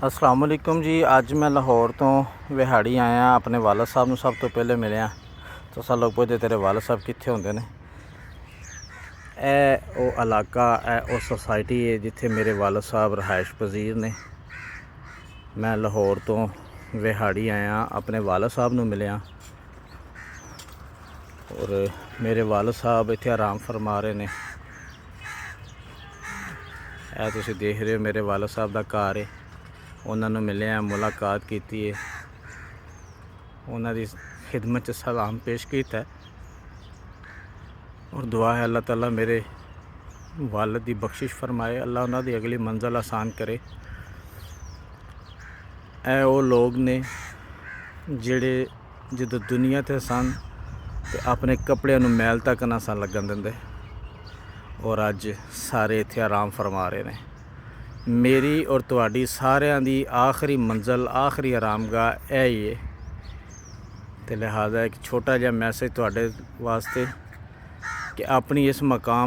अस्सलाम वालेकुम जी। अज मैं लाहौर तो विहाड़ी आया अपने वालद साहब नूं सब तो पहले मिलिया। तो सब लोग पुछदे तेरे वालद साहब कित्थे हुंदे ने। ओ इलाका ओ सोसाइटी है जिथे मेरे वालद साहब रहायश पजीर ने। मैं लाहौर तो विहाड़ी आया अपने वालद साहब नूं मिलिया और मेरे वालद साहब इत्थे आराम फरमा रहे ने। ਇਹ ਤੁਸੀਂ देख रहे हो मेरे वालद साहब का घर है। उन्होंने मिलिया, मुलाकात की है, उन्होंने खिदमत सलाम पेश किया और दुआ है अल्लाह ताला मेरे वालद की बख्शिश फरमाए, अल्लाह उन्होंने अगली मंजिल आसान करे। ए वो लोग ने जिहड़े जो दुनिया ते सन ते अपने कपड़िਆਂ ਨੂੰ मैल तक ना सन लगन दिंदे और अज सारे इत्थे आराम फरमा रहे हैं। मेरी और तुहाडी सारिਆਂ दी आखिरी मंजिल आखिरी आरामगाह यही है। तो लिहाजा एक छोटा जिहा मैसेज तुहाडे वास्ते कि अपनी इस मकाम